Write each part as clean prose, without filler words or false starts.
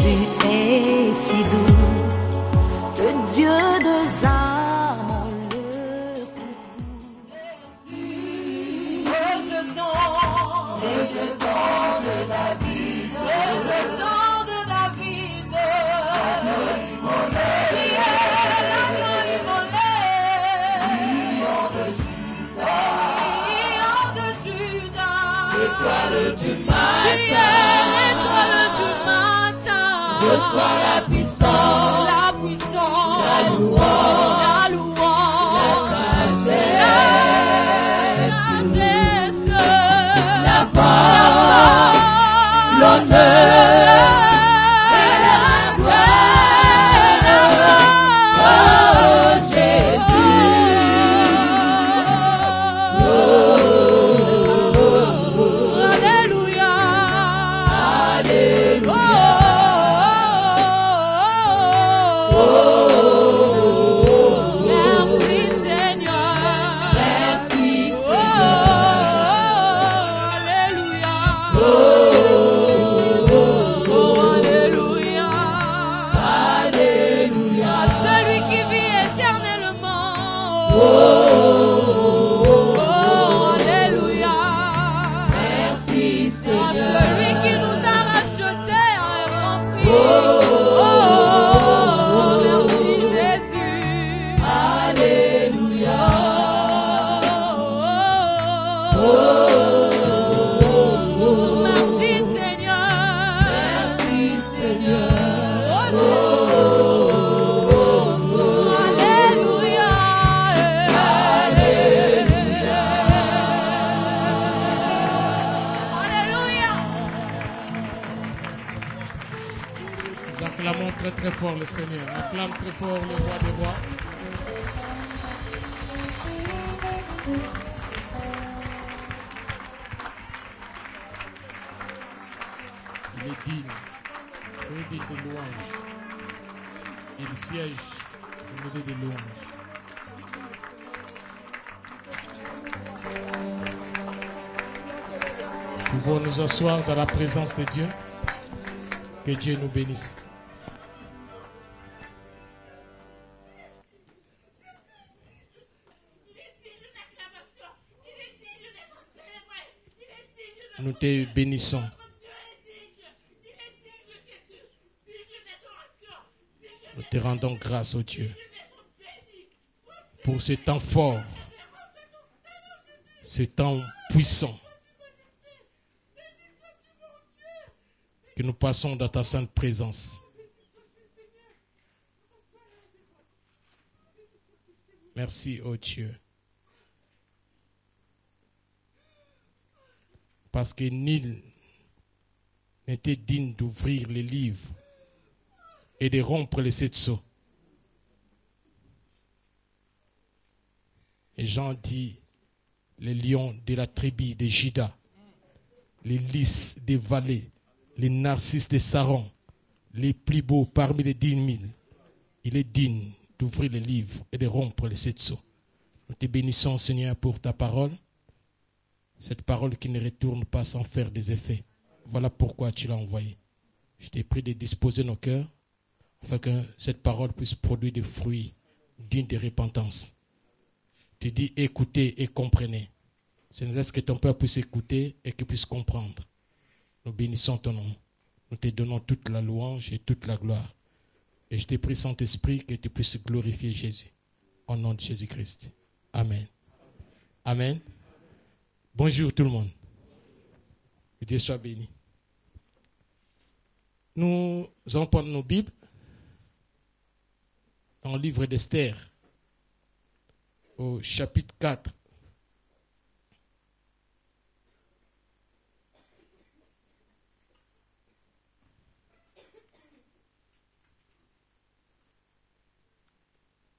Jésus est si doux, le Dieu de Zan, le rejetant de David, l'agneau immolé, lion de Juda, étoile du matin, reçois la puissance, la louange, la sagesse, la force, l'honneur et la gloire. Oh Jésus, Alléluia. Alléluia. Merci Seigneur. Merci Oh, Seigneur. Alléluia. Oh, Alléluia. Alléluia. À celui qui vit éternellement. Oh, Alléluia. merci À Seigneur. celui qui nous a rachetés en grand prix. Oh, Merci Jésus. Alléluia. Merci Seigneur. Merci Seigneur. Alléluia. Alléluia. Nous acclamons très très fort le Seigneur. Acclame très fort le roi des rois. Il est digne, très digne de louange. Il siège au milieu des louanges. Nous pouvons nous asseoir dans la présence de Dieu. Que Dieu nous bénisse. Nous te bénissons. Nous te rendons grâce au Dieu pour ce temps fort, ce temps puissant que nous passons dans ta sainte présence. Merci, ô Dieu. Parce que nul n'était digne d'ouvrir les livres et de rompre les sept sceaux. Et Jean dit, les lions de la tribu de Juda, les lys des vallées, les narcisses de Saron, les plus beaux parmi les 10 000, il est digne d'ouvrir les livres et de rompre les sept sceaux. Nous te bénissons, Seigneur, pour ta parole. Cette parole qui ne retourne pas sans faire des effets. Voilà pourquoi tu l'as envoyée. Je t'ai pris de disposer nos cœurs afin que cette parole puisse produire des fruits dignes de repentance. Tu dis écoutez et comprenez. Ce ne laisse que ton peuple puisse écouter et qu'il puisse comprendre. Nous bénissons ton nom. Nous te donnons toute la louange et toute la gloire. Et je te prie, Saint-Esprit, que tu puisses glorifier Jésus. Au nom de Jésus-Christ. Amen. Amen. Bonjour tout le monde. Que Dieu soit béni. Nous allons prendre nos Bibles dans le livre d'Esther, au chapitre 4.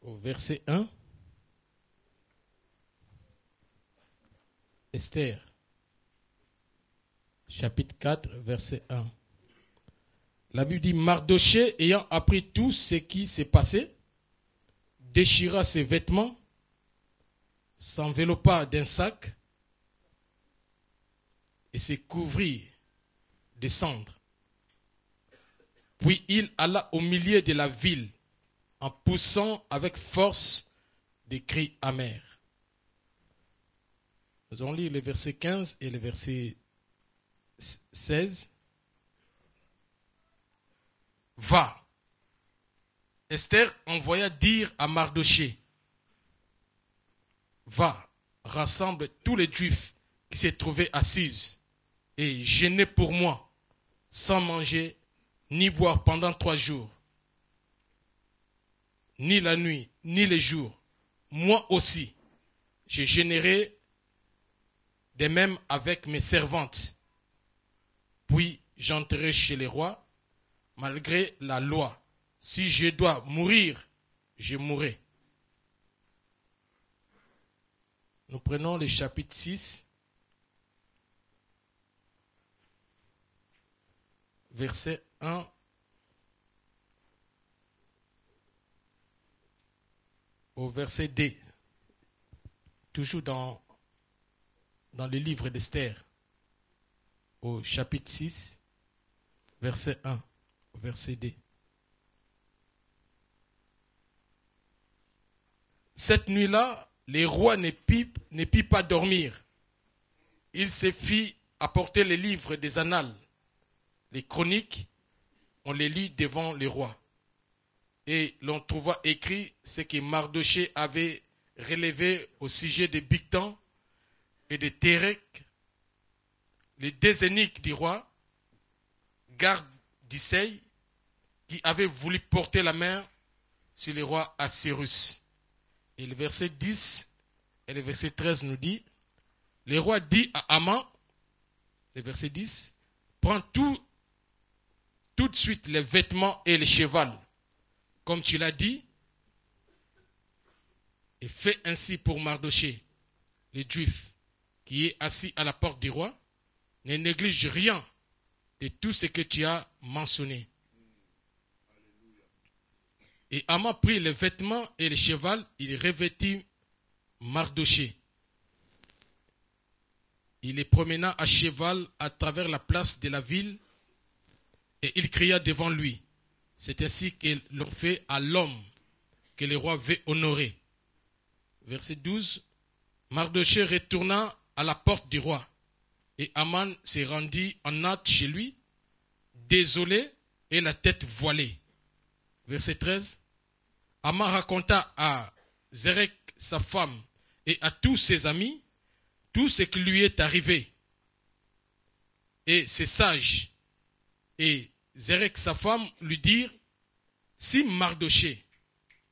Au verset 1. Esther, chapitre 4, verset 1. La Bible dit, Mardochée, ayant appris tout ce qui s'est passé, déchira ses vêtements, s'enveloppa d'un sac et se couvrit de cendres. Puis il alla au milieu de la ville en poussant avec force des cris amers. Nous allons lire les versets 15 et les versets 16. Va. Esther envoya dire à Mardochée, va, rassemble tous les Juifs qui s'est trouvé assises et gênés pour moi, sans manger ni boire pendant 3 jours, ni la nuit, ni les jours. Moi aussi, je gênerai de même avec mes servantes. Puis j'entrerai chez les rois, malgré la loi. Si je dois mourir, je mourrai. Nous prenons le chapitre 6, verset 1 au verset 2. Toujours dans le livre d'Esther, au chapitre 6, verset 1 au verset 2. Cette nuit-là, les rois ne purent pas dormir. Il se fit apporter les livres des annales, les chroniques, on les lit devant les rois. Et l'on trouva écrit ce que Mardochée avait relevé au sujet de Bigtan et de Térec, les 2 eunuques du roi, gardes d'Issaï, qui avaient voulu porter la main sur le roi Assyrus. Et le verset 10 et le verset 13 nous dit, le roi dit à Haman, le verset 10, prends tout de suite les vêtements et les chevaux, comme tu l'as dit, et fais ainsi pour Mardochée, le Juif, qui est assis à la porte du roi, ne néglige rien de tout ce que tu as mentionné. Et Haman prit les vêtements et les chevaux, il revêtit Mardochée. Il les promena à cheval à travers la place de la ville et il cria devant lui. C'est ainsi que l'on fait à l'homme que le roi veut honorer. Verset 12. Mardochée retourna à la porte du roi et Haman se rendit en hâte chez lui, désolé et la tête voilée. Verset 13. Haman raconta à Zérek, sa femme, et à tous ses amis, tout ce qui lui est arrivé. Et ses sages et Zérek, sa femme, lui dirent, si Mardochée,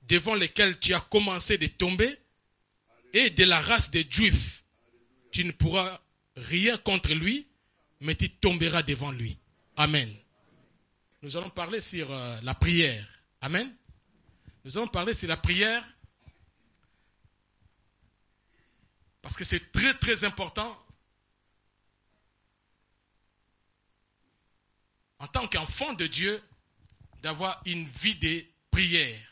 devant lesquels tu as commencé de tomber, est de la race des Juifs, tu ne pourras rien contre lui, mais tu tomberas devant lui. Amen. Nous allons parler sur la prière. Amen. Nous allons parler sur la prière parce que c'est très très important en tant qu'enfant de Dieu d'avoir une vie de prière.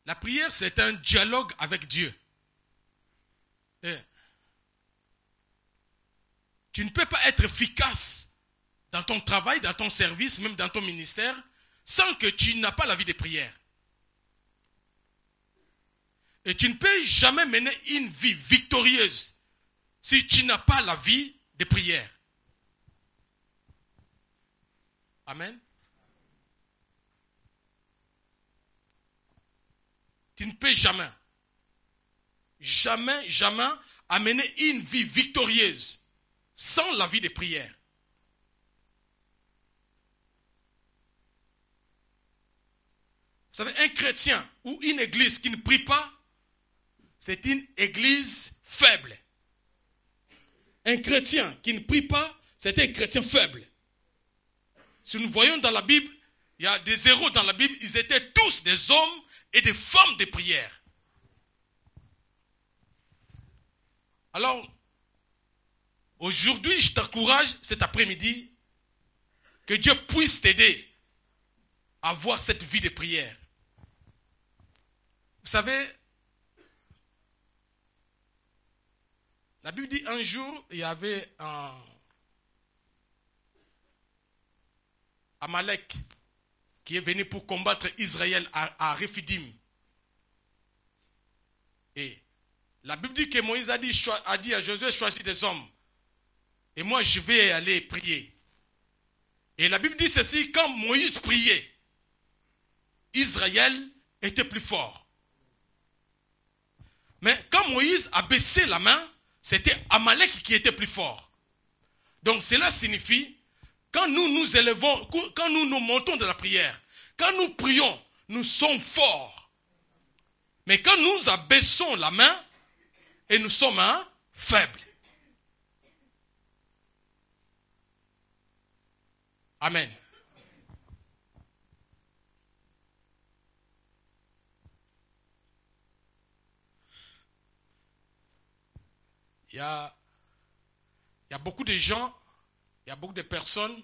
La prière, c'est un dialogue avec Dieu. Tu ne peux pas être efficace dans ton travail, dans ton service, même dans ton ministère, sans que tu n'as pas la vie de prière. Et tu ne peux jamais mener une vie victorieuse si tu n'as pas la vie de prière. Amen. Tu ne peux jamais amener une vie victorieuse sans la vie de prière. Vous savez, un chrétien ou une église qui ne prie pas, c'est une église faible. Un chrétien qui ne prie pas, c'est un chrétien faible. Si nous voyons dans la Bible, il y a des héros dans la Bible, ils étaient tous des hommes et des femmes de prière. Alors, aujourd'hui, je t'encourage cet après-midi que Dieu puisse t'aider à avoir cette vie de prière. Vous savez, La Bible dit un jour, il y avait un Amalek qui est venu pour combattre Israël à Rephidim. Et la Bible dit que Moïse a dit à Josué, choisis des hommes. Et moi, je vais aller prier. Et la Bible dit ceci, quand Moïse priait, Israël était plus fort. Mais quand Moïse a baissé la main, c'était Amalek qui était plus fort. Donc cela signifie, quand nous nous élevons, quand nous nous montons de la prière, quand nous prions, nous sommes forts. Mais quand nous abaissons la main, et nous sommes faibles. Amen. Il y a beaucoup de gens, il y a beaucoup de personnes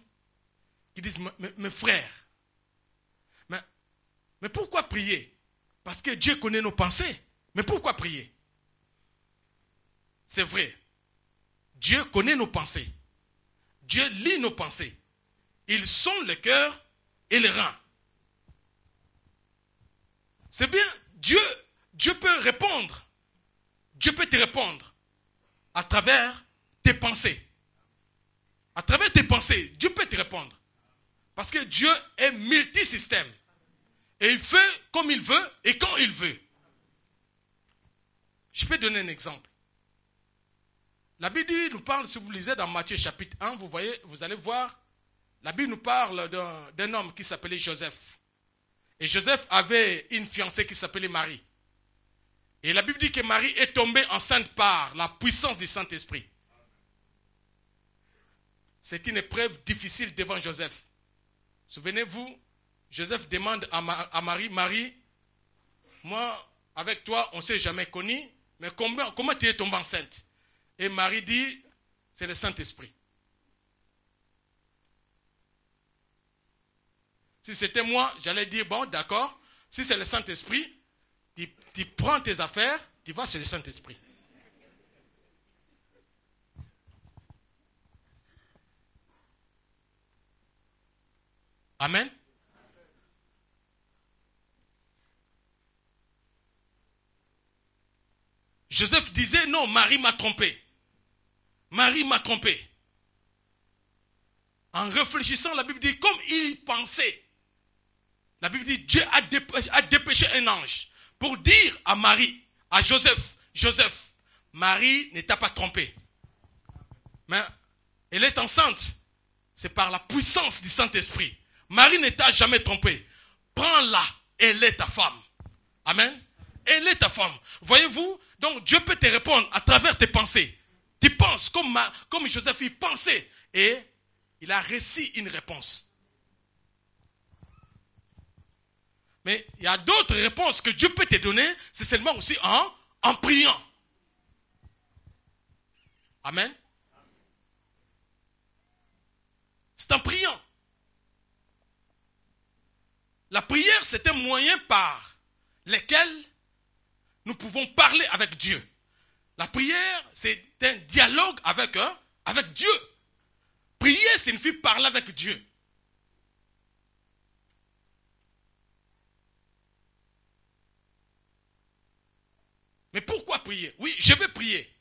qui disent, mes frères, mais pourquoi prier? Parce que Dieu connaît nos pensées. Mais pourquoi prier? C'est vrai. Dieu connaît nos pensées. Dieu lit nos pensées. Ils sont le cœur et les reins. C'est bien, Dieu peut répondre. Dieu peut te répondre à travers tes pensées. À travers tes pensées, Dieu peut te répondre. Parce que Dieu est multisystème. Et il fait comme il veut et quand il veut. Je peux donner un exemple. La Bible nous parle, si vous lisez dans Matthieu chapitre 1, vous allez voir, la Bible nous parle d'un homme qui s'appelait Joseph. Et Joseph avait une fiancée qui s'appelait Marie. Et la Bible dit que Marie est tombée enceinte par la puissance du Saint-Esprit. C'est une épreuve difficile devant Joseph. Souvenez-vous, Joseph demande à Marie, Marie, moi, avec toi, on ne s'est jamais connu, mais comment tu es tombée enceinte? Et Marie dit, c'est le Saint-Esprit. Si c'était moi, j'allais dire, bon, d'accord, si c'est le Saint-Esprit, tu prends tes affaires, tu vas chez le Saint-Esprit. Amen. Joseph disait, non, Marie m'a trompé. Marie m'a trompé. En réfléchissant, la Bible dit, comme il pensait, la Bible dit, Dieu a dépêché un ange pour dire à Marie, à Joseph, Joseph, Marie ne t'a pas trompé. Mais elle est enceinte. C'est par la puissance du Saint-Esprit. Marie ne t'a jamais trompé. Prends-la, elle est ta femme. Amen. Elle est ta femme. Voyez-vous, donc Dieu peut te répondre à travers tes pensées. Tu penses comme Joseph, il pensait. Et il a reçu une réponse. Mais il y a d'autres réponses que Dieu peut te donner. C'est seulement aussi en priant. Amen. C'est en priant. La prière, c'est un moyen par lequel nous pouvons parler avec Dieu. La prière, c'est un dialogue avec Dieu. Prier signifie parler avec Dieu. Mais pourquoi prier? Oui, je vais prier.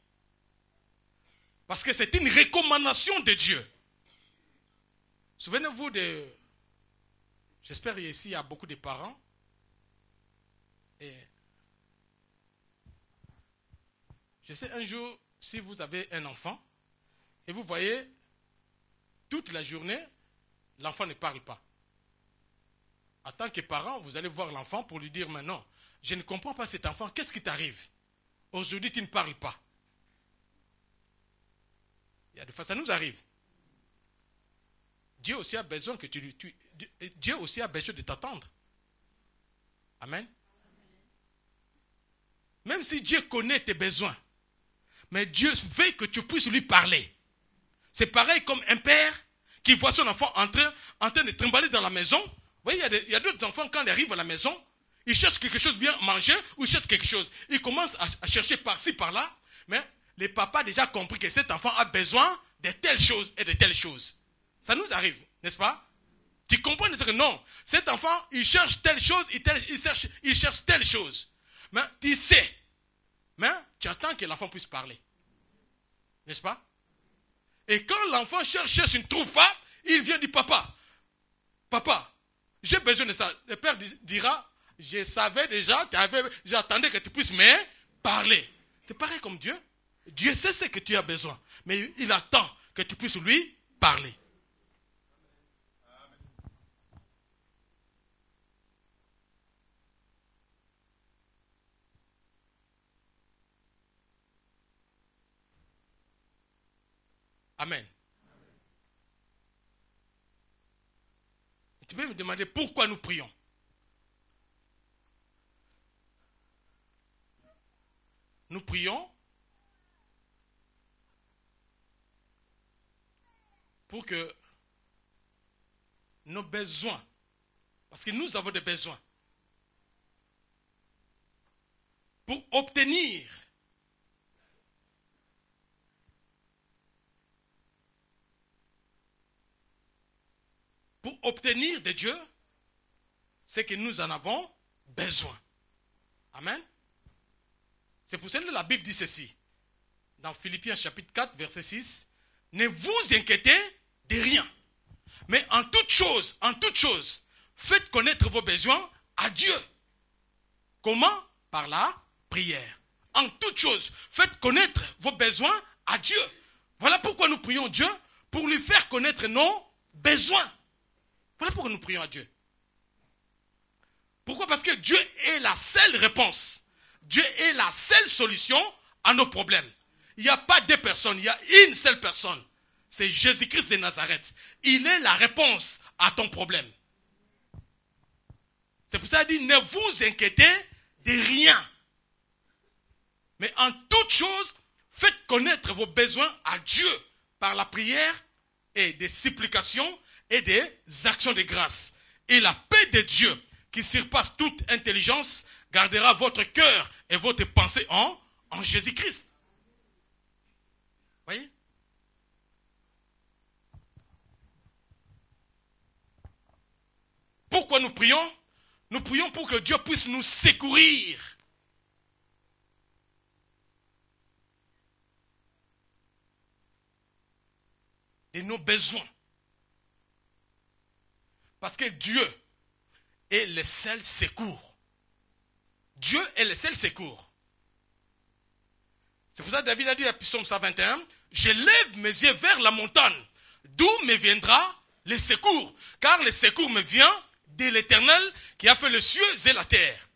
Parce que c'est une recommandation de Dieu. Souvenez-vous de... J'espère ici, il y a beaucoup de parents. Et je sais, un jour, si vous avez un enfant, et vous voyez, toute la journée, l'enfant ne parle pas. En tant que parent, vous allez voir l'enfant pour lui dire, mais non, je ne comprends pas cet enfant, qu'est-ce qui t'arrive? Aujourd'hui, tu ne parles pas. Il y a des fois, ça nous arrive. Dieu aussi a besoin que Dieu aussi a besoin de t'attendre. Amen. Même si Dieu connaît tes besoins, mais Dieu veut que tu puisses lui parler. C'est pareil comme un père qui voit son enfant en train de trimballer dans la maison. Vous voyez, il y a d'autres enfants, quand ils arrivent à la maison, ils cherchent quelque chose de bien manger ou ils cherchent quelque chose. Ils commencent à chercher par-ci, par-là, mais les papas ont déjà compris que cet enfant a besoin de telles choses et de telles choses. Ça nous arrive, n'est-ce pas? Tu comprends que non, cet enfant, il cherche telle chose, il cherche telle chose. Mais tu sais, mais tu attends que l'enfant puisse parler. N'est-ce pas? Et quand l'enfant cherche, il ne trouve pas, il vient du papa. Papa, j'ai besoin de ça. Le père dira, je savais déjà, j'attendais que tu puisses me parler. C'est pareil comme Dieu. Dieu sait ce que tu as besoin, mais il attend que tu puisses lui parler. Amen. Tu peux me demander pourquoi nous prions. Nous prions pour que nos besoins, parce que nous avons des besoins, pour obtenir de Dieu ce que nous en avons besoin. Amen. C'est pour cela que la Bible dit ceci. Dans Philippiens chapitre 4, verset 6. Ne vous inquiétez de rien. Mais en toute chose, faites connaître vos besoins à Dieu. Comment? Par la prière. En toute chose, faites connaître vos besoins à Dieu. Voilà pourquoi nous prions Dieu, pour lui faire connaître nos besoins. Voilà pourquoi nous prions à Dieu. Pourquoi? Parce que Dieu est la seule réponse. Dieu est la seule solution à nos problèmes. Il n'y a pas deux personnes, il y a une seule personne. C'est Jésus-Christ de Nazareth. Il est la réponse à ton problème. C'est pour ça qu'il dit, ne vous inquiétez de rien. Mais en toute chose, faites connaître vos besoins à Dieu par la prière et des supplications et des actions de grâce. Et la paix de Dieu, qui surpasse toute intelligence, gardera votre cœur et votre pensée en Jésus-Christ. Voyez? Pourquoi nous prions? Nous prions pour que Dieu puisse nous secourir. De nos besoins. Parce que Dieu est le seul secours. Dieu est le seul secours. C'est pour ça que David a dit à Psaume 121, je lève mes yeux vers la montagne, d'où me viendra le secours. Car le secours me vient de l'Éternel qui a fait les cieux et la terre.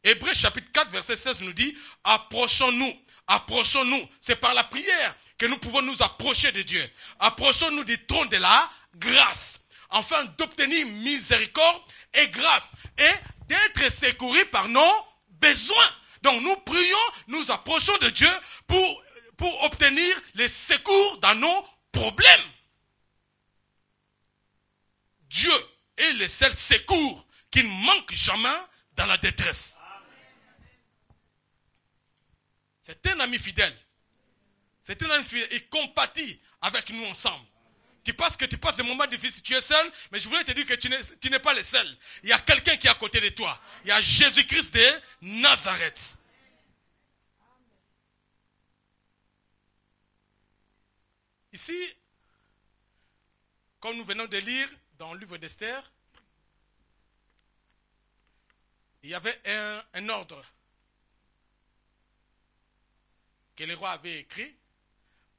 Hébreux chapitre 4 verset 16 nous dit, approchons-nous. C'est par la prière que nous pouvons nous approcher de Dieu. Approchons-nous du trône de la grâce, afin d'obtenir miséricorde et grâce, et d'être secourus par nos besoins. Donc nous prions, nous approchons de Dieu pour obtenir les secours dans nos problèmes. Dieu est le seul secours qui ne manque jamais dans la détresse. C'est un ami fidèle. C'est un ami fidèle. Il compatit avec nous ensemble. Tu passes des moments difficiles, tu es seul, mais je voulais te dire que tu n'es pas le seul. Il y a quelqu'un qui est à côté de toi. Il y a Jésus-Christ de Nazareth. Ici, comme nous venons de lire dans le livre d'Esther, il y avait un ordre que le roi avait écrit,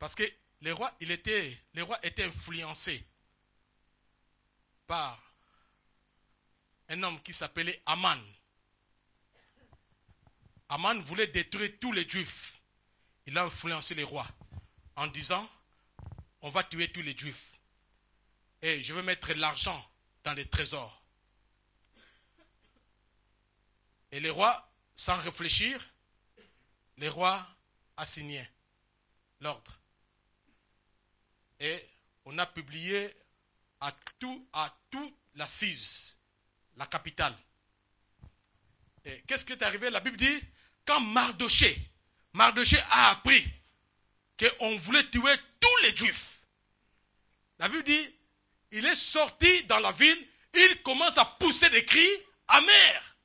parce que le roi était influencé par un homme qui s'appelait Aman. Aman voulait détruire tous les Juifs. Il a influencé les rois en disant, on va tuer tous les Juifs. Et je vais mettre l'argent dans les trésors. Et les rois, sans réfléchir, les rois a signé l'ordre. Et on a publié à tout la Cise, la capitale. Et qu'est-ce qui est arrivé? La Bible dit, quand Mardoché Mardochée a appris qu'on voulait tuer tous les Juifs. La Bible dit, il est sorti dans la ville, il commence à pousser des cris amers.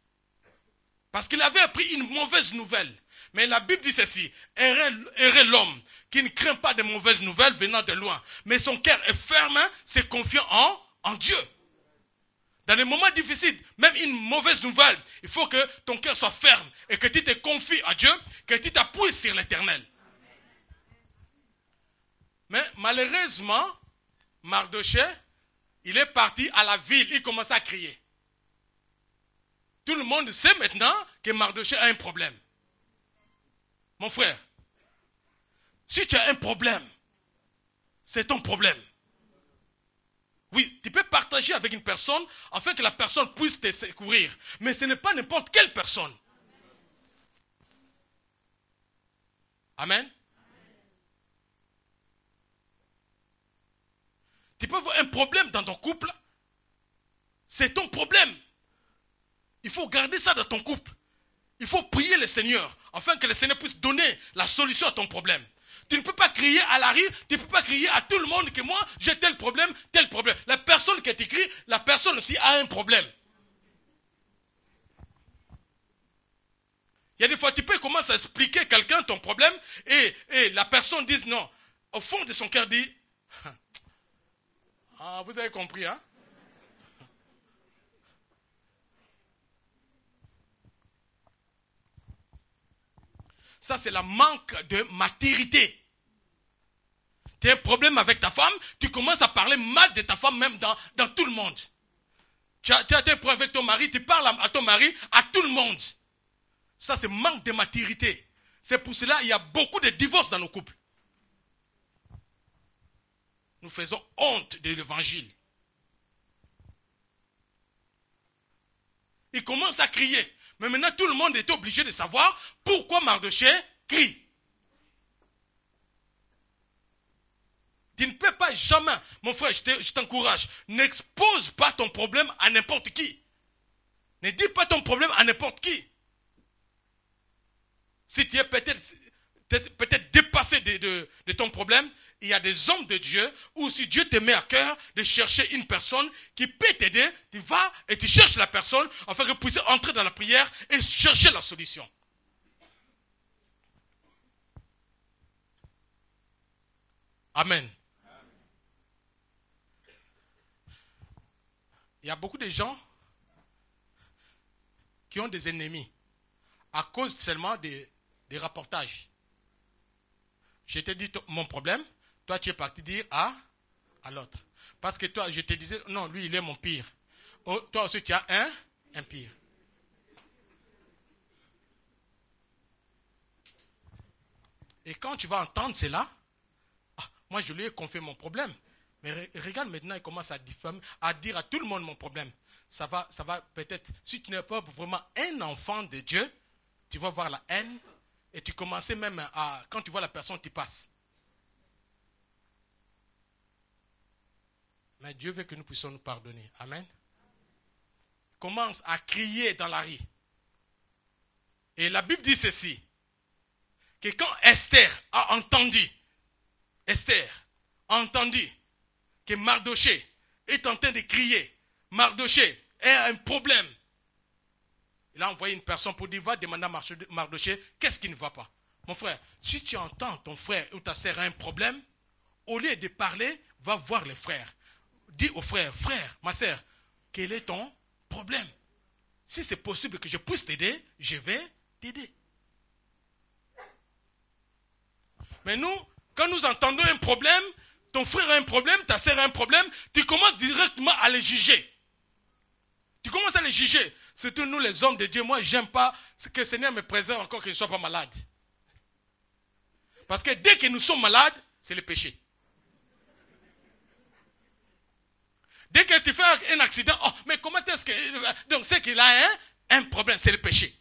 Parce qu'il avait appris une mauvaise nouvelle. Mais la Bible dit ceci, heureux l'homme qui ne craint pas de mauvaises nouvelles venant de loin. Mais son cœur est ferme, c'est confiant en Dieu. Dans les moments difficiles, même une mauvaise nouvelle, il faut que ton cœur soit ferme et que tu te confies à Dieu, que tu t'appuies sur l'Éternel. Mais malheureusement, Mardochée, il est parti à la ville, il commence à crier. Tout le monde sait maintenant que Mardochée a un problème. Mon frère, si tu as un problème, c'est ton problème. Oui, tu peux partager avec une personne afin que la personne puisse te secourir. Mais ce n'est pas n'importe quelle personne. Amen. Tu peux avoir un problème dans ton couple. C'est ton problème. Il faut garder ça dans ton couple. Il faut prier le Seigneur afin que le Seigneur puisse donner la solution à ton problème. Tu ne peux pas crier à la rue, tu ne peux pas crier à tout le monde que moi, j'ai tel problème, tel problème. La personne qui t'écrit, la personne aussi a un problème. Il y a des fois, tu peux commencer à expliquer à quelqu'un ton problème et la personne dit non. Au fond de son cœur dit, ah, vous avez compris, hein? Ça, c'est le manque de maturité. Tu as un problème avec ta femme, tu commences à parler mal de ta femme même dans tout le monde. Tu as un problème avec ton mari, tu parles à ton mari, à tout le monde. Ça, c'est manque de maturité. C'est pour cela qu'il y a beaucoup de divorces dans nos couples. Nous faisons honte de l'évangile. Il commence à crier. Mais maintenant, tout le monde est obligé de savoir pourquoi Mardochée crie. Tu ne peux pas jamais, mon frère, je t'encourage, n'expose pas ton problème à n'importe qui. Ne dis pas ton problème à n'importe qui. Si tu es peut-être dépassé de ton problème, il y a des hommes de Dieu, ou si Dieu te met à cœur de chercher une personne qui peut t'aider, tu vas et tu cherches la personne afin que vous puissiez entrer dans la prière et chercher la solution. Amen. Il y a beaucoup de gens qui ont des ennemis à cause seulement des rapportages. Je t'ai dit mon problème, toi tu es parti dire à l'autre. Parce que toi je te disais, non, lui il est mon pire. Oh, toi aussi tu as un pire. Et quand tu vas entendre cela, moi je lui ai confié mon problème. Mais regarde maintenant, il commence à diffamer, à dire à tout le monde mon problème. Ça va peut-être, si tu n'es pas vraiment un enfant de Dieu, tu vas voir la haine et tu commences même à, quand tu vois la personne, tu passes. Mais Dieu veut que nous puissions nous pardonner. Amen. Commence à crier dans la rue. Et la Bible dit ceci, que quand Esther a entendu que Mardochée est en train de crier, Mardochée a un problème. Il a envoyé une personne pour dire, va demander à Mardochée, qu'est-ce qui ne va pas? Mon frère, si tu entends ton frère ou ta sœur a un problème, au lieu de parler, va voir les frères. Dis au frère, frère, ma sœur, quel est ton problème? Si c'est possible que je puisse t'aider, je vais t'aider. Mais nous, quand nous entendons un problème, ton frère a un problème, ta sœur a un problème, tu commences directement à les juger. Tu commences à les juger. Surtout nous les hommes de Dieu, moi j'aime pas que le Seigneur me préserve encore que je ne sois pas malade. Parce que dès que nous sommes malades, c'est le péché. Dès que tu fais un accident, oh, mais comment est-ce que... Donc c'est qu'il a un problème, c'est le péché.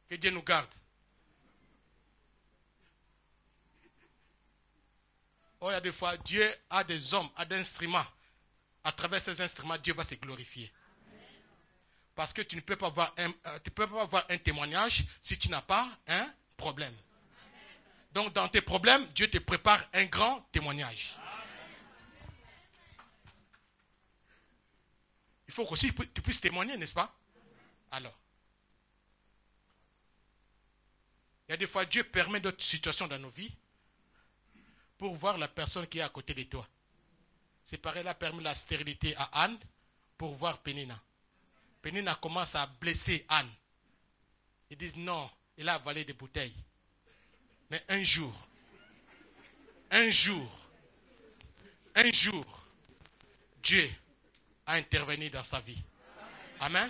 Que Dieu nous garde. Oh, il y a des fois, Dieu a des hommes, a des instruments. À travers ces instruments, Dieu va se glorifier. Parce que tu ne peux pas avoir un témoignage si tu n'as pas problèmes. Donc dans tes problèmes, Dieu te prépare un grand témoignage. Il faut qu'aussi tu puisses témoigner, n'est-ce pas? Alors, il y a des fois, Dieu permet d'autres situations dans nos vies pour voir la personne qui est à côté de toi. C'est pareil, il a permis la stérilité à Anne pour voir Pénina. Pénina commence à blesser Anne. Ils disent non, il a avalé des bouteilles. Mais un jour, Dieu a intervenu dans sa vie. Amen.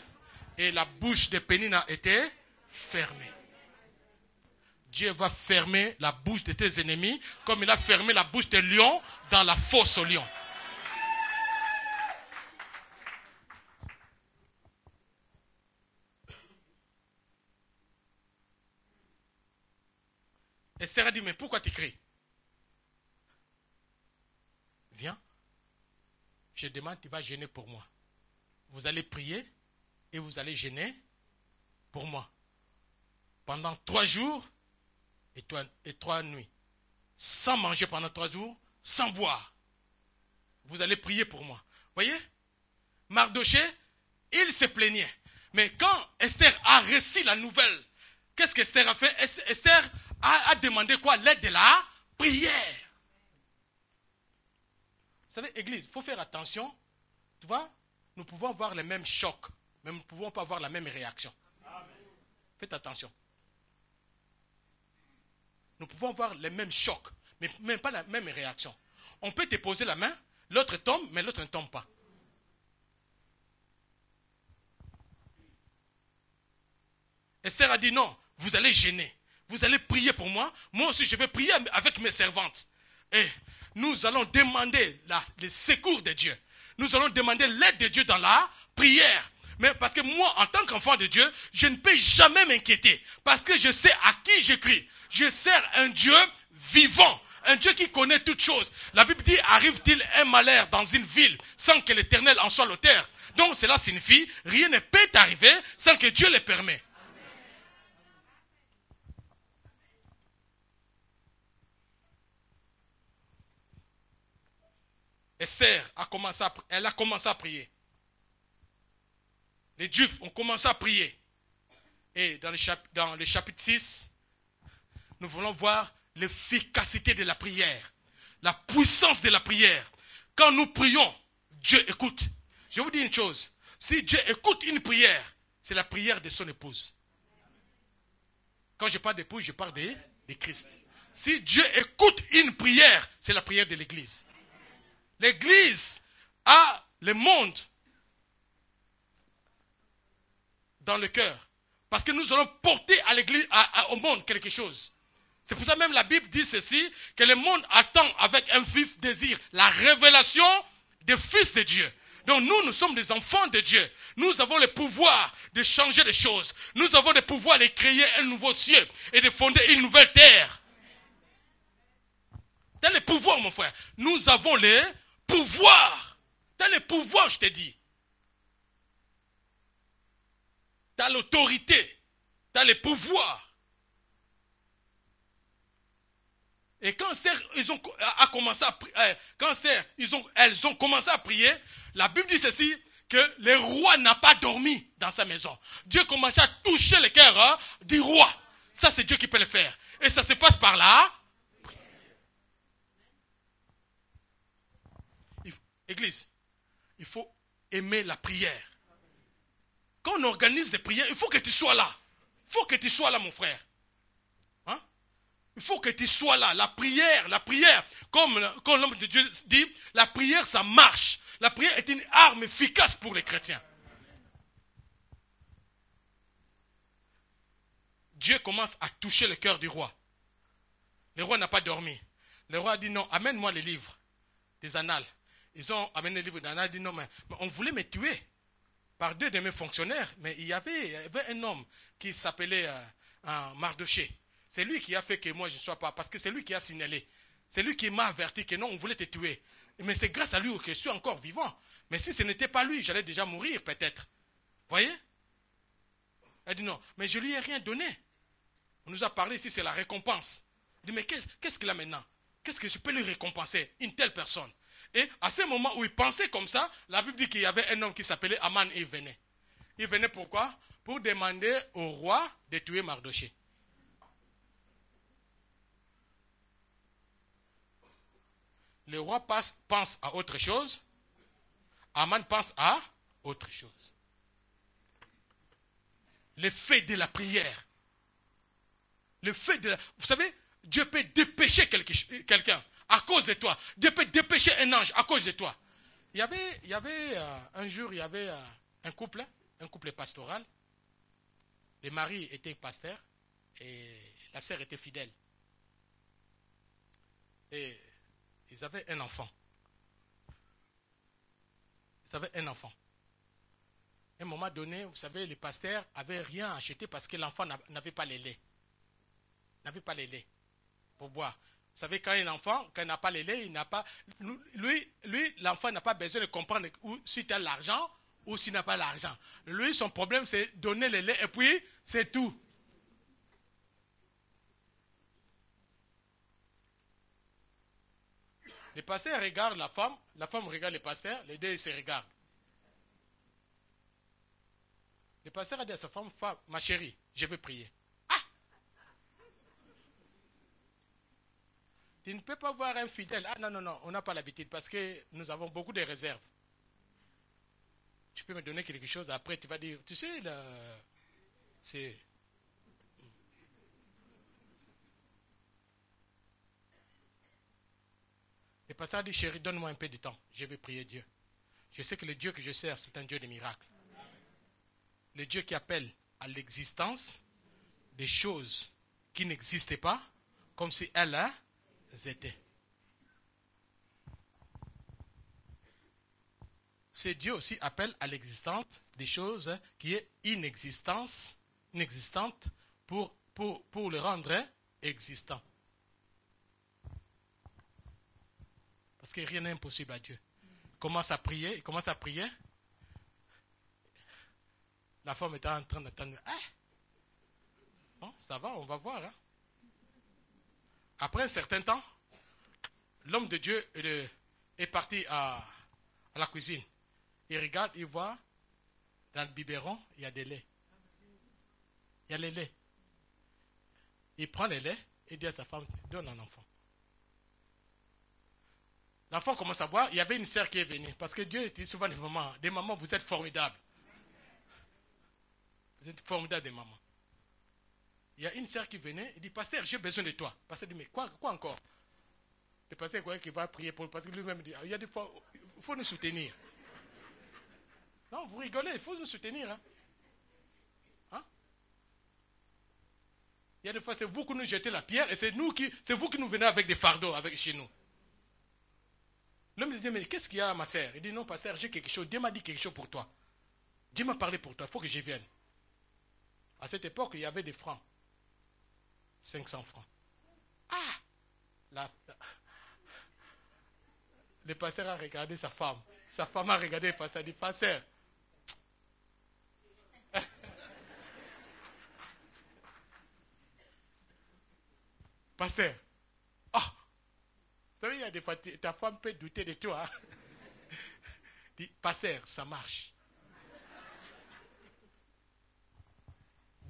Et la bouche de Pénina était fermée. Dieu va fermer la bouche de tes ennemis comme il a fermé la bouche des lions dans la fosse aux lions. Esther a dit, mais pourquoi tu cries? Viens. Je demande, tu vas gêner pour moi. Vous allez prier et vous allez gêner pour moi. Pendant 3 jours et 3 nuits. Sans manger pendant 3 jours, sans boire. Vous allez prier pour moi. Voyez? Mardoché, il se plaignait. Mais quand Esther a reçu la nouvelle, qu'est-ce qu'Esther a fait? Esther a demandé quoi? L'aide de la prière. Vous savez, Église, il faut faire attention. Tu vois, nous pouvons avoir les mêmes chocs, mais nous ne pouvons pas avoir la même réaction. Faites attention. Nous pouvons avoir les mêmes chocs, mais même pas la même réaction. On peut te poser la main, l'autre tombe, mais l'autre ne tombe pas. Esther a dit non, vous allez gêner. Vous allez prier pour moi. Moi aussi, je vais prier avec mes servantes. Et nous allons demander le secours de Dieu. Nous allons demander l'aide de Dieu dans la prière. Mais parce que moi, en tant qu'enfant de Dieu, je ne peux jamais m'inquiéter. Parce que je sais à qui je crie. Je sers un Dieu vivant. Un Dieu qui connaît toutes choses. La Bible dit, arrive-t-il un malheur dans une ville sans que l'Éternel en soit l'auteur? Donc cela signifie, rien ne peut arriver sans que Dieu le permette. Esther a commencé à prier. Les Juifs ont commencé à prier. Et dans le chapitre 6, nous voulons voir l'efficacité de la prière. La puissance de la prière. Quand nous prions, Dieu écoute. Je vous dis une chose. Si Dieu écoute une prière, c'est la prière de son épouse. Quand je parle d'épouse, je parle de Christ. Si Dieu écoute une prière, c'est la prière de l'Église. L'Église a le monde dans le cœur. Parce que nous allons porter à l'Église, au monde quelque chose. C'est pour ça même la Bible dit ceci, que le monde attend avec un vif désir la révélation des fils de Dieu. Donc nous sommes des enfants de Dieu. Nous avons le pouvoir de changer les choses. Nous avons le pouvoir de créer un nouveau ciel et de fonder une nouvelle terre. Dans le pouvoir, mon frère, nous avons le pouvoir. Dans le pouvoir, je te dis. Dans l'autorité, dans le pouvoir. Et quand elles ont commencé à prier, la Bible dit ceci, que le roi n'a pas dormi dans sa maison. Dieu commence à toucher le cœur du roi. Ça, c'est Dieu qui peut le faire. Et ça se passe par là. Église, il faut aimer la prière. Quand on organise des prières, il faut que tu sois là. Il faut que tu sois là, mon frère. Hein? Il faut que tu sois là. La prière, comme l'homme de Dieu dit, la prière, ça marche. La prière est une arme efficace pour les chrétiens. Dieu commence à toucher le cœur du roi. Le roi n'a pas dormi. Le roi a dit non, amène-moi les livres des annales. Ils ont amené les livres des annales, dit non, mais on voulait me tuer par 2 de mes fonctionnaires, mais il y avait un homme qui s'appelait Mardoché. C'est lui qui a fait que moi je ne sois pas, parce que c'est lui qui a signalé. C'est lui qui m'a averti que non, on voulait te tuer. Mais c'est grâce à lui que je suis encore vivant. Mais si ce n'était pas lui, j'allais déjà mourir peut-être. Voyez? Elle dit non, mais je lui ai rien donné. On nous a parlé ici, c'est la récompense. Il dit, mais qu'est-ce qu'il a maintenant? Qu'est-ce que je peux lui récompenser? Une telle personne. Et à ce moment où il pensait comme ça, la Bible dit qu'il y avait un homme qui s'appelait Aman et il venait. Il venait pourquoi? Pour demander au roi de tuer Mardoché. Le roi pense à autre chose. Aman pense à autre chose. L'effet de la prière. Le fait de vous savez, Dieu peut dépêcher quelqu'un à cause de toi. Dieu peut dépêcher un ange à cause de toi. Il y avait un jour, il y avait un couple pastoral. Le mari était pasteur et la sœur était fidèle. Et ils avaient un enfant. À un moment donné, vous savez, les pasteurs n'avaient rien acheté parce que l'enfant n'avait pas les laits. Pour boire. Vous savez, quand un enfant, quand il n'a pas les laits, il n'a pas. Lui, l'enfant n'a pas besoin de comprendre si tu as l'argent ou s'il n'a pas l'argent. Lui, son problème, c'est donner les laits et puis c'est tout. Le pasteur regarde la femme regarde le pasteur, les deux se regardent. Le pasteur a dit à sa femme, ma chérie, je vais prier. Ah! Tu ne peux pas voir un fidèle. Ah non, on n'a pas l'habitude parce que nous avons beaucoup de réserves. Tu peux me donner quelque chose, après tu vas dire, tu sais, c'est... Le pasteur dit, chérie, donne-moi un peu de temps, je vais prier Dieu. Je sais que le Dieu que je sers, c'est un Dieu de miracles. Le Dieu qui appelle à l'existence des choses qui n'existaient pas, comme si elles étaient. C'est Dieu aussi appelle à l'existence des choses qui est inexistantes pour le rendre existant. Parce que rien n'est impossible à Dieu. Il commence à prier. La femme était en train d'attendre. Bon, ça va, on va voir. Hein. Après un certain temps, l'homme de Dieu est parti à la cuisine. Il regarde, il voit, dans le biberon, il y a des laits. Il y a les laits. Il prend les laits et dit à sa femme, donne un enfant. L'enfant commence à boire, il y avait une sœur qui est venue. Parce que Dieu dit souvent des mamans, vous êtes formidables. Vous êtes formidables des mamans. Il y a une sœur qui venait, il dit, pasteur, j'ai besoin de toi. Le pasteur dit, mais quoi encore? Le pasteur croyait qu'il va prier pour lui, parce que lui-même dit, il y a des fois, il faut nous soutenir. Non, vous rigolez, il faut nous soutenir. Hein? Il y a des fois, c'est vous qui nous jetez la pierre, et c'est vous qui nous venez avec des fardeaux chez nous. L'homme lui dit, mais qu'est-ce qu'il y a, ma sœur? Il dit, non, pasteur, j'ai quelque chose. Dieu m'a dit quelque chose pour toi. Dieu m'a parlé pour toi, il faut que je vienne. À cette époque, il y avait des francs. 500 francs. Le pasteur a regardé sa femme. Sa femme a regardé le pasteur, a dit, pasteur. Pasteur. Vous savez, il y a des fois, ta femme peut douter de toi. Dit, pasteur, ça marche.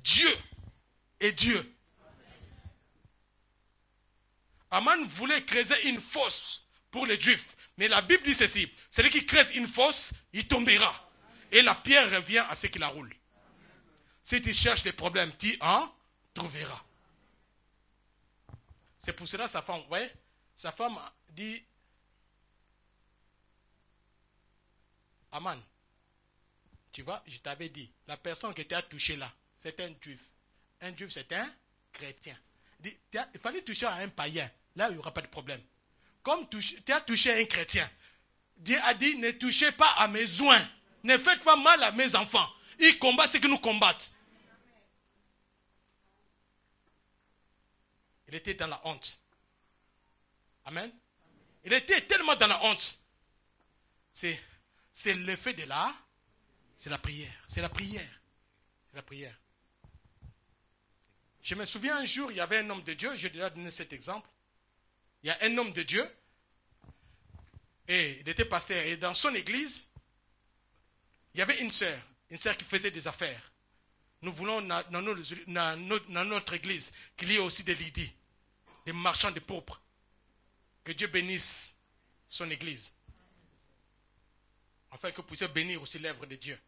Dieu est Dieu. Aman voulait creuser une fosse pour les Juifs. Mais la Bible dit ceci, celui qui creuse une fosse, il tombera. Et la pierre revient à ceux qui la roulent. Si tu cherches des problèmes, tu en trouveras. C'est pour cela sa femme, ouais, sa femme dit, Aman, tu vois, je t'avais dit, la personne qui t'a touché là, c'est un juif. Un juif, c'est un chrétien. Il fallait toucher à un païen. Là, il n'y aura pas de problème. Comme tu as touché à un chrétien, Dieu a dit, ne touchez pas à mes oins. Ne faites pas mal à mes enfants. Ils combattent ce que nous combattons. Il était dans la honte. Amen. Il était tellement dans la honte. C'est l'effet de c'est la prière. C'est la prière. C'est la prière. Je me souviens un jour, il y avait un homme de Dieu, j'ai déjà donné cet exemple. Il y a un homme de Dieu, et il était pasteur, et dans son église, il y avait une sœur qui faisait des affaires. Nous voulons dans notre église qu'il y ait aussi des lydis, des marchands de pourpre. Que Dieu bénisse son église. Afin que vous puissiez bénir aussi l'œuvre de Dieu.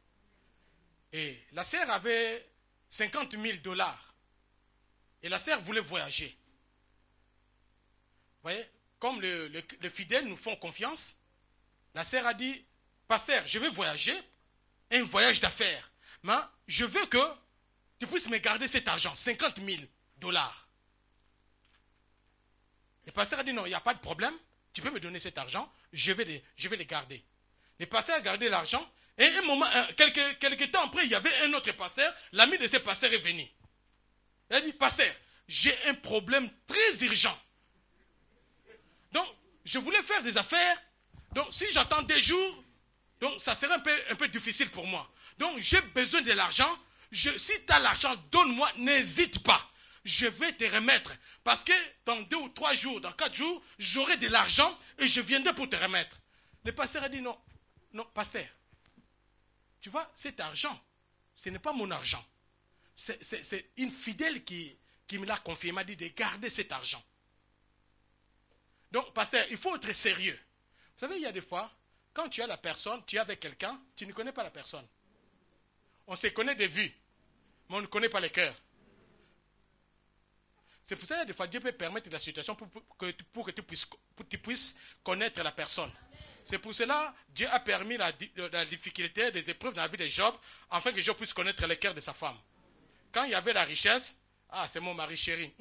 Et la sœur avait 50 000 $. Et la sœur voulait voyager. Vous voyez, comme les fidèles nous font confiance, la sœur a dit, pasteur, je vais voyager, un voyage d'affaires. Mais je veux que tu puisses me garder cet argent, 50 000 $. Le pasteur a dit, non, il n'y a pas de problème, tu peux me donner cet argent, je vais les garder. Le pasteur a gardé l'argent, et un moment, quelques temps après, il y avait un autre pasteur, l'ami de ce pasteur est venu. Il a dit, pasteur, j'ai un problème très urgent. Donc, je voulais faire des affaires, donc si j'attends des jours, donc ça serait un peu difficile pour moi. Donc, j'ai besoin de l'argent. Si tu as l'argent, donne-moi, n'hésite pas. Je vais te remettre. Parce que dans 2 ou 3 jours, dans 4 jours, j'aurai de l'argent et je viendrai pour te remettre. Le pasteur a dit non. Non, pasteur. Tu vois, cet argent, ce n'est pas mon argent. C'est une fidèle qui me l'a confié. Il m'a dit de garder cet argent. Donc, pasteur, il faut être sérieux. Vous savez, il y a des fois, quand tu as la personne, tu es avec quelqu'un, tu ne connais pas la personne. On se connaît de vue, mais on ne connaît pas le cœur. C'est pour ça que des fois, Dieu peut permettre la situation pour que tu puisses connaître la personne. C'est pour cela que Dieu a permis la difficulté des épreuves dans la vie de Job, afin que Job puisse connaître le cœur de sa femme. Quand il y avait la richesse, ah, c'est mon mari chéri.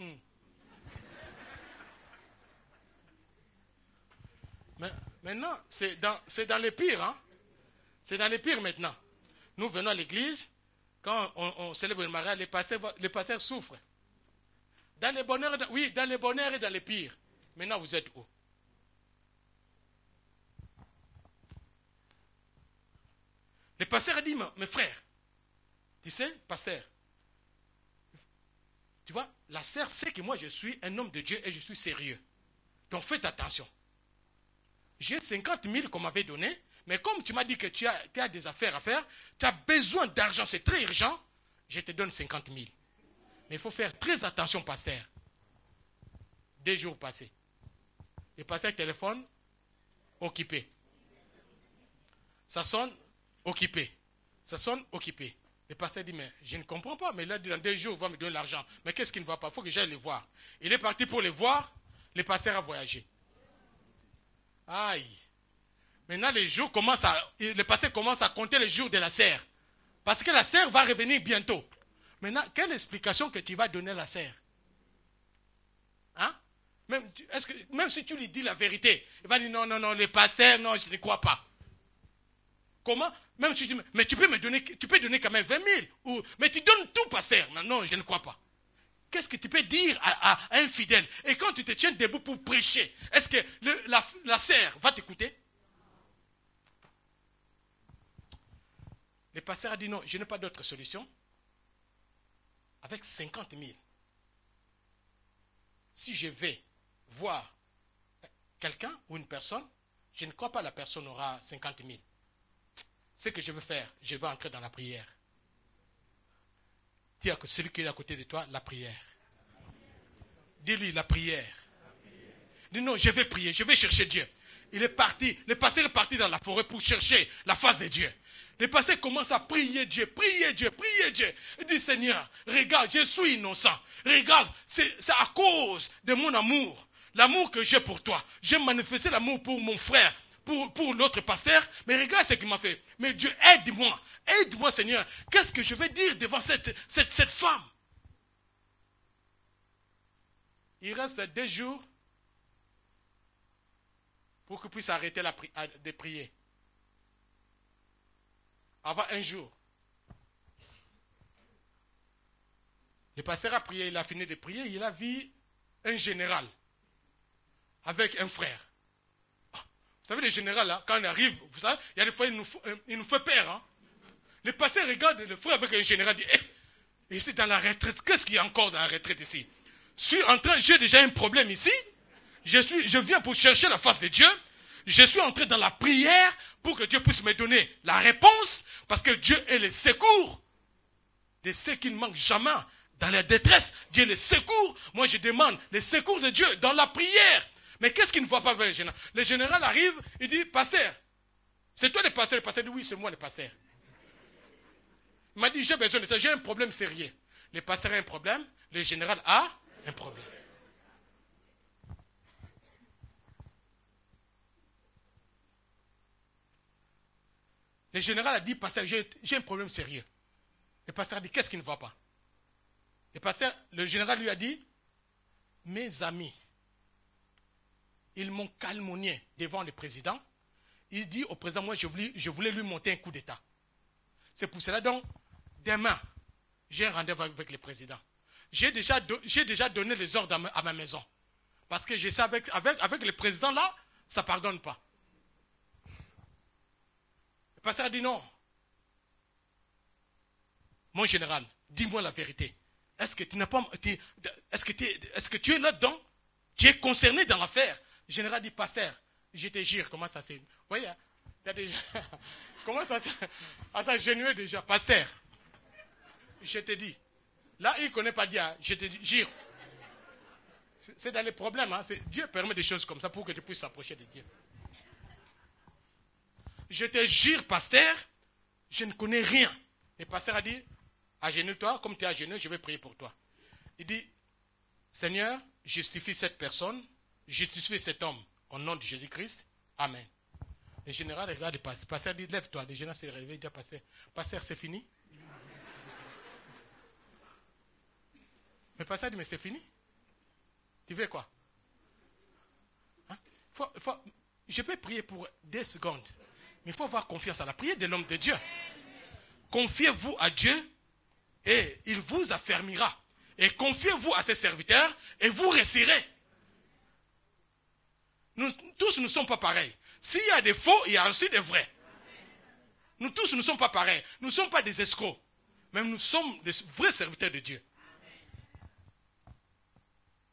Mais maintenant, c'est dans les pires. Hein? C'est dans les pires maintenant. Nous venons à l'église, quand on célèbre le mariage, les pasteurs souffrent. Dans les bonheurs, oui, dans les bonheurs et dans les pires. Maintenant, vous êtes où? Le pasteur a dit, mes frères, tu sais, pasteur, tu vois, la sœur sait que moi je suis un homme de Dieu et je suis sérieux. Donc faites attention. J'ai 50 000 qu'on m'avait donné, mais comme tu m'as dit que tu as des affaires à faire, tu as besoin d'argent, c'est très urgent, je te donne 50 000. Mais il faut faire très attention, pasteur. 2 jours passés. Le pasteur téléphone, occupé. Ça sonne, occupé. Ça sonne, occupé. Le pasteur dit, mais je ne comprends pas. Mais là, dans 2 jours, il va me donner l'argent. Mais qu'est-ce qui ne va pas? Il faut que j'aille le voir. Il est parti pour le voir. Le pasteur a voyagé. Aïe. Maintenant, le pasteur commence à compter les jours de la sœur. Parce que la sœur va revenir bientôt. Maintenant, quelle explication que tu vas donner à la sœur? Hein? Même si tu lui dis la vérité, il va dire non, le pasteur, non, je ne crois pas. Comment? Même si tu dis, mais tu peux donner quand même 20 000. Mais tu donnes tout, pasteur. Non, je ne crois pas. Qu'est-ce que tu peux dire à un fidèle? Et quand tu te tiens debout pour prêcher, est-ce que la sœur va t'écouter? Le pasteur a dit non, je n'ai pas d'autre solution. Avec 50 000. Si je vais voir quelqu'un ou une personne, je ne crois pas que la personne aura 50 000. Ce que je veux faire, je vais entrer dans la prière. Dis à celui qui est à côté de toi, la prière. Dis-lui la prière. Dis non, je vais prier, je vais chercher Dieu. Il est parti, le pasteur est parti dans la forêt pour chercher la face de Dieu. Le pasteur commence à prier Dieu, prier Dieu, prier Dieu. Il dit, Seigneur, regarde, je suis innocent. Regarde, c'est à cause de mon amour, l'amour que j'ai pour toi. J'ai manifesté l'amour pour mon frère, pour l'autre pasteur. Mais regarde ce qu'il m'a fait. Mais Dieu, aide-moi. Aide-moi, Seigneur. Qu'est-ce que je vais dire devant cette femme? Il reste 2 jours pour qu'il puisse arrêter de prier. Avant 1 jour. Le pasteur a prié, il a fini de prier, il a vu un général avec un frère. Vous savez, les généraux, là, quand on arrive, vous savez, il y a des fois, il nous fait peur. Hein? Le pasteur regarde le frère avec un général, dit, Ici, dans la retraite, qu'est-ce qu'il y a encore dans la retraite ici? J'ai déjà un problème ici. Je viens pour chercher la face de Dieu. Je suis entré dans la prière pour que Dieu puisse me donner la réponse. Parce que Dieu est le secours de ceux qui ne manquent jamais dans la détresse. Dieu est le secours. Moi, je demande le secours de Dieu dans la prière. Mais qu'est-ce qu'il ne voit pas vers le général? Le général arrive, il dit, pasteur, c'est toi le pasteur? Le pasteur dit, oui, c'est moi le pasteur. Il m'a dit, j'ai besoin de toi, j'ai un problème sérieux. Le pasteur a un problème, le général a un problème. Le général a dit, pasteur, j'ai un problème sérieux. Le pasteur a dit, qu'est-ce qui ne va pas? Le général lui a dit, mes amis, ils m'ont calomnié devant le président. Il dit au président, moi je voulais lui monter un coup d'État. C'est pour cela donc, demain, j'ai un rendez-vous avec le président. J'ai déjà donné les ordres à ma maison. Parce que je sais avec le président là, ça ne pardonne pas. Le pasteur a dit non. Mon général, dis-moi la vérité. Est-ce que tu es là-dedans? Tu es concerné dans l'affaire? Le général dit, pasteur, je te jure, comment ça s'est... Vous voyez, il y a déjà... Comment ça s'agenouiller déjà? Pasteur, je te dis. Là, il ne connaît pas Dieu, je te dis, jure. C'est dans les problèmes. Hein. Dieu permet des choses comme ça pour que tu puisses s'approcher de Dieu. Je te jure, pasteur, je ne connais rien. Le pasteur a dit, agenouille-toi, comme tu es agenouillé, je vais prier pour toi. Il dit, Seigneur, justifie cette personne, justifie cet homme au nom de Jésus-Christ. Amen. Le général regarde le pasteur. Le pasteur dit, lève-toi. Le général s'est réveillé, il dit, pasteur, c'est fini? Le pasteur dit, mais c'est fini? Tu veux quoi? Hein? Je peux prier pour 2 secondes. Mais il faut avoir confiance à la prière de l'homme de Dieu. Confiez-vous à Dieu et il vous affermira. Et confiez-vous à ses serviteurs et vous réussirez. Nous tous ne sommes pas pareils. S'il y a des faux, il y a aussi des vrais. Nous tous ne sommes pas pareils. Nous ne sommes pas des escrocs. Même nous sommes des vrais serviteurs de Dieu.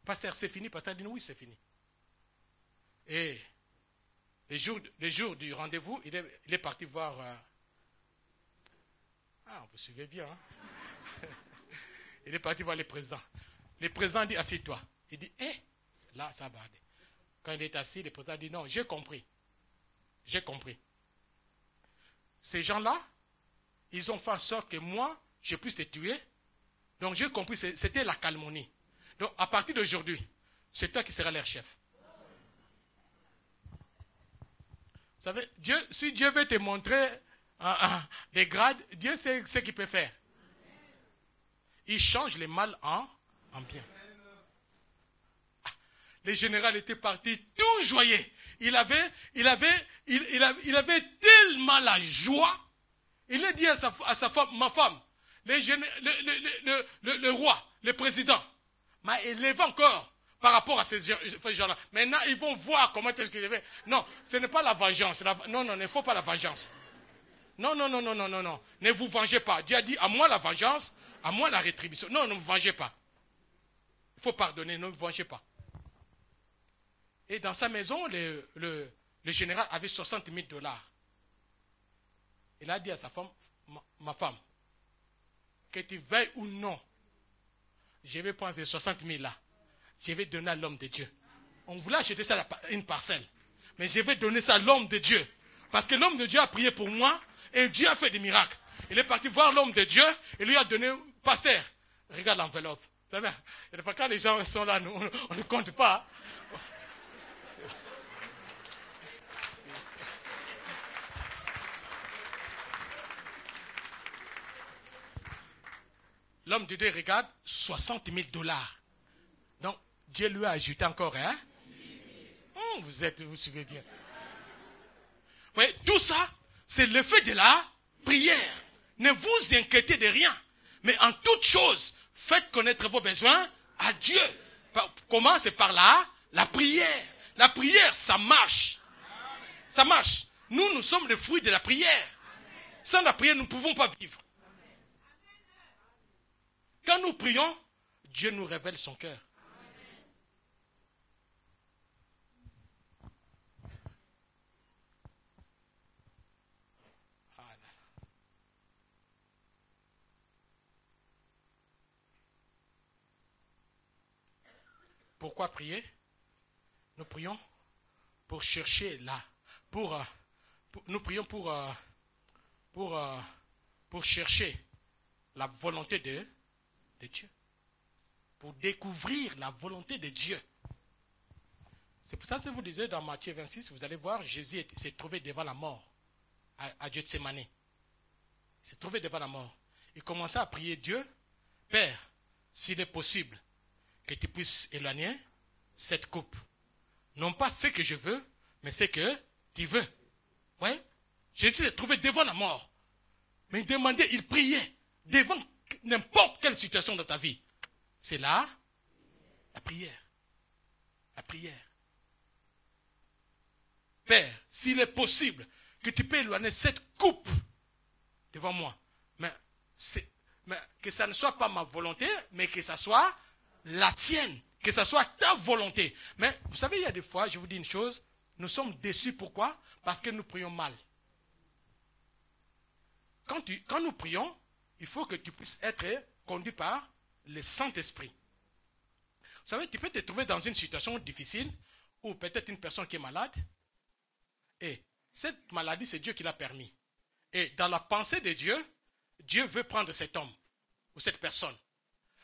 Pasteur, c'est fini? Pasteur dit oui, c'est fini. Et les jours du rendez-vous, il est parti voir... Ah, vous suivez bien. Hein? Il est parti voir le président. Le président dit, assieds-toi. Il dit, là, ça va aller. Quand il est assis, le président dit, non, j'ai compris. J'ai compris. Ces gens-là, ils ont fait en sorte que moi, je puisse te tuer. Donc j'ai compris, c'était la calomnie. Donc à partir d'aujourd'hui, c'est toi qui seras leur chef. Vous savez, si Dieu veut te montrer des grades, Dieu sait ce qu'il peut faire. Il change le mal en bien. Le général était parti tout joyeux. Il avait tellement la joie. Il a dit à sa femme, ma femme, le roi, le président, m'a élevé encore par rapport à ces gens-là. Maintenant, ils vont voir comment est-ce que je vais. Non, ce n'est pas la vengeance. Non, il ne faut pas la vengeance. Non. Ne vous vengez pas. Dieu a dit, à moi la vengeance, à moi la rétribution. Non, ne vous vengez pas. Il faut pardonner, ne vous vengez pas. Et dans sa maison, le général avait 60 000 $. Il a dit à sa femme, ma femme, que tu veuilles ou non, je vais prendre ces 60 000 là. Je vais donner à l'homme de Dieu. On voulait acheter ça une parcelle. Mais je vais donner ça à l'homme de Dieu. Parce que l'homme de Dieu a prié pour moi et Dieu a fait des miracles. Il est parti voir l'homme de Dieu et lui a donné, pasteur, regarde l'enveloppe. Quand les gens sont là, on ne compte pas. L'homme de Dieu regarde 60 000 $. Donc, Dieu lui a ajouté encore, hein? Vous suivez bien. Vous voyez, tout ça, c'est l'effet de la prière. Ne vous inquiétez de rien. Mais en toute chose, faites connaître vos besoins à Dieu. Comment? C'est par la prière. La prière, ça marche. Ça marche. Nous sommes le fruit de la prière. Sans la prière, nous ne pouvons pas vivre. quand nous prions, Dieu nous révèle son cœur. Pourquoi prier? Nous prions pour chercher là. Nous prions pour chercher la volonté de Dieu. Pour découvrir la volonté de Dieu. C'est pour ça que vous lisez dans Matthieu 26, vous allez voir, Jésus s'est trouvé devant la mort à Gethsémani. Il s'est trouvé devant la mort. Il commençait à prier Dieu, Père, s'il est possible, que tu puisses éloigner cette coupe. Non pas ce que je veux, mais ce que tu veux. Ouais? Jésus s'est trouvé devant la mort. Mais il demandait, il priait devant n'importe quelle situation dans ta vie. C'est là la prière. La prière. Père, s'il est possible que tu peux éloigner cette coupe devant moi, mais que ça ne soit pas ma volonté, mais que ça soit la tienne, que ce soit ta volonté. Mais vous savez, il y a des fois, je vous dis une chose, nous sommes déçus. Pourquoi? Parce que nous prions mal. Quand nous prions, il faut que tu puisses être conduit par le Saint-Esprit. Vous savez, tu peux te trouver dans une situation difficile, ou peut-être une personne qui est malade, et cette maladie, c'est Dieu qui l'a permis. Et dans la pensée de Dieu, Dieu veut prendre cet homme, ou cette personne.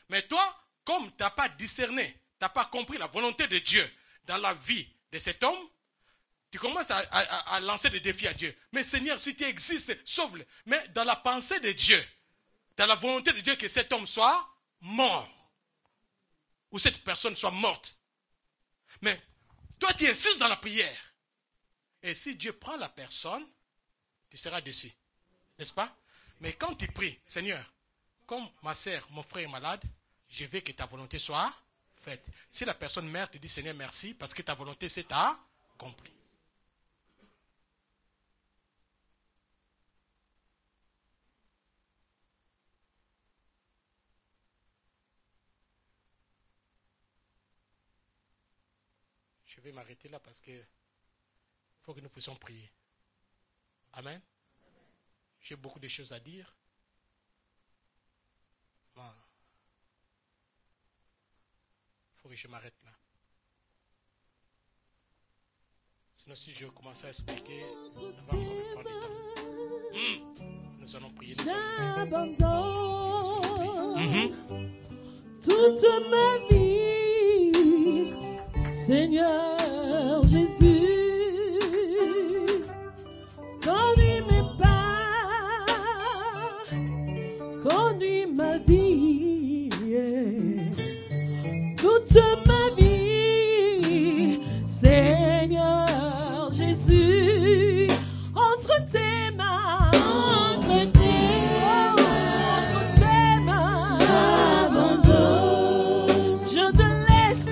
Mais toi, comme tu n'as pas discerné, tu n'as pas compris la volonté de Dieu dans la vie de cet homme, tu commences à lancer des défis à Dieu. Mais Seigneur, si tu existes, sauve-le. Mais dans la pensée de Dieu, dans la volonté de Dieu que cet homme soit mort, ou cette personne soit morte. Mais toi, tu insistes dans la prière. Et si Dieu prend la personne, tu seras déçu. N'est-ce pas? Mais quand tu pries, Seigneur, comme ma sœur, mon frère est malade, je veux que ta volonté soit faite. Si la personne meurt, tu dis Seigneur merci parce que ta volonté s'est accomplie. Je vais m'arrêter là parce que il faut que nous puissions prier. Amen. J'ai beaucoup de choses à dire. Il faut que je m'arrête là. Sinon, si je commence à expliquer, ça va encore me prendre du temps. Nous allons prier. J'abandonne toute ma vie, Seigneur Jésus. Conduis mes pas, conduis ma vie, toute ma vie, Seigneur Jésus, entre tes mains, entre tes mains, j'abandonne, je te laisse